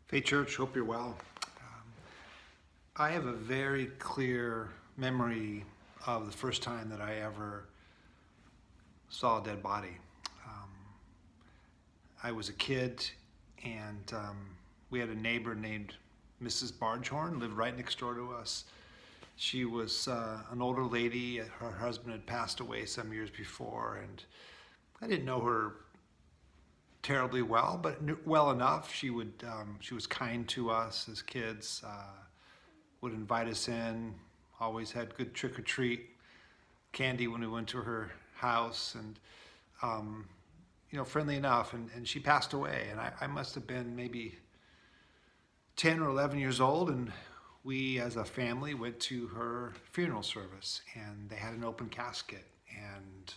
Faith Church, hope you're well. I have a very clear memory of the first time that I ever saw a dead body. Um, I was a kid, and we had a neighbor named Mrs. Bargehorn, lived right next door to us. She was an older lady. Her husband had passed away some years before, and I didn't know her terribly well, but well enough. She was kind to us as kids. Would invite us in. Always had good trick or treat candy when we went to her house, and friendly enough. And she passed away, and I must have been maybe 10 or 11 years old, and we as a family went to her funeral service, and they had an open casket, and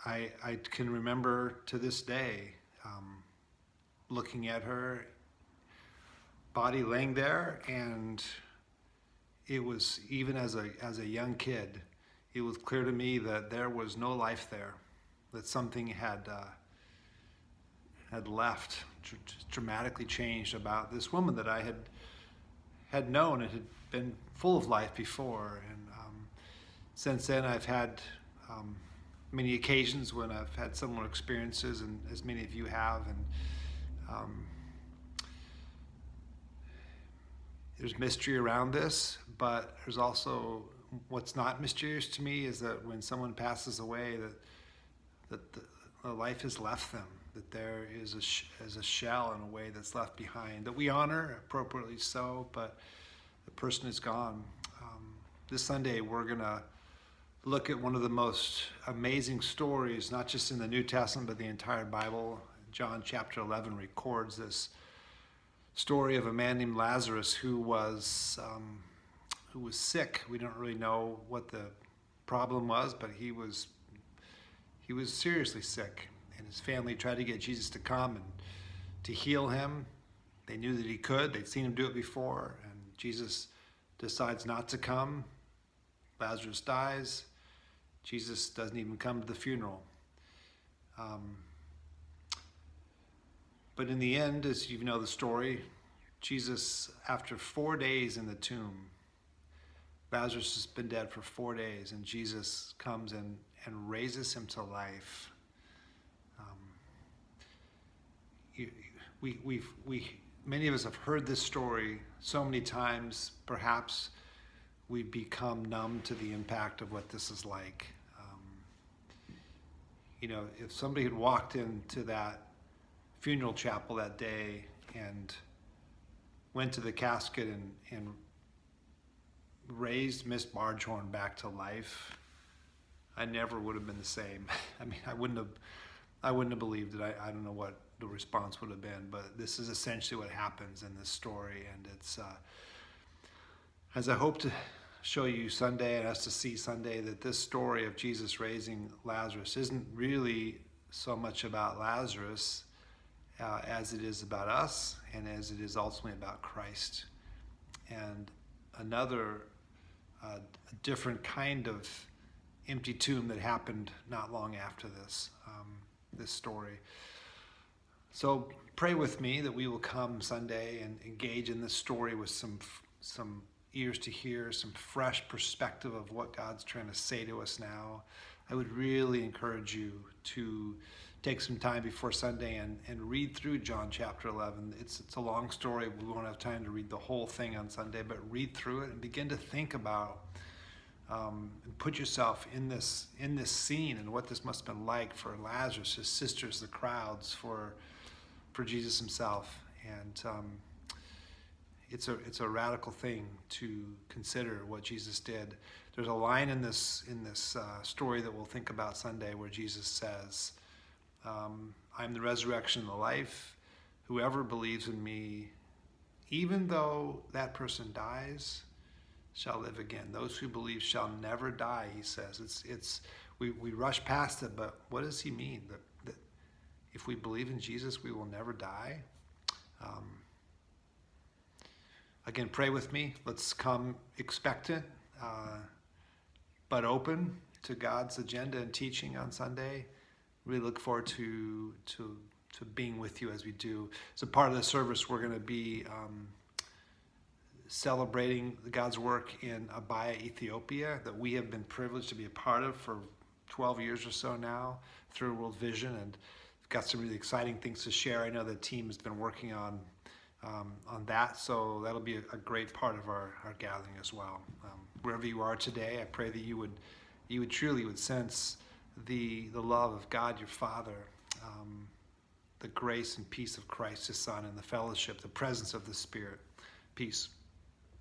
I can remember to this day looking at her body laying there, and it was, even as a young kid, it was clear to me that there was no life there, that something had left, dramatically changed about this woman that I had known and had been full of life before. And since then, I've had many occasions when I've had similar experiences, and as many of you have, and there's mystery around this, but there's also, what's not mysterious to me is that when someone passes away, that the life has left them, that there is a shell in a way that's left behind, that we honor appropriately so, but the person is gone. This Sunday we're gonna look at one of the most amazing stories, not just in the New Testament, but the entire Bible. John chapter 11 records this story of a man named Lazarus who was sick. We don't really know what the problem was, but he was seriously sick, and his family tried to get Jesus to come and to heal him. They knew that he could. They'd seen him do it before, and Jesus decides not to come. Lazarus dies. Jesus doesn't even come to the funeral. But in the end, as you know the story, Jesus, after 4 days in the tomb, Lazarus has been dead for 4 days, and Jesus comes and raises him to life. Many of us have heard this story so many times, perhaps we've become numb to the impact of what this is like. If somebody had walked into that funeral chapel that day and went to the casket and raised Miss Bargehorn back to life, I never would have been the same. I mean, I wouldn't have believed it. I don't know what the response would have been, but this is essentially what happens in this story, and it's as I hope to show you Sunday and us to see Sunday, that this story of Jesus raising Lazarus isn't really so much about Lazarus as it is about us, and as it is ultimately about Christ. And another a different kind of empty tomb that happened not long after this story. So pray with me that we will come Sunday and engage in this story with some ears to hear, some fresh perspective of what God's trying to say to us now. I would really encourage you to take some time before Sunday and read through John chapter 11. It's a long story. We won't have time to read the whole thing on Sunday, but read through it and begin to think about and put yourself in this scene and what this must have been like for Lazarus, his sisters, the crowds, for Jesus himself. And it's a radical thing to consider what Jesus did. There's a line in this story that we'll think about Sunday where Jesus says, I'm the resurrection and the life. Whoever believes in me, even though that person dies, shall live again. Those who believe shall never die, he says. We rush past it, but what does he mean? That if we believe in Jesus, we will never die? Again, pray with me. Let's come expectant, but open to God's agenda and teaching on Sunday. Really look forward to being with you as we do. So part of the service, we're going to be celebrating God's work in Abaya, Ethiopia, that we have been privileged to be a part of for 12 years or so now through World Vision, and got some really exciting things to share. I know the team has been working on that, so that'll be a great part of our gathering as well. Wherever you are today, I pray that you would truly sense the love of God your Father, the grace and peace of Christ his Son, and the fellowship, the presence of the Spirit. Peace.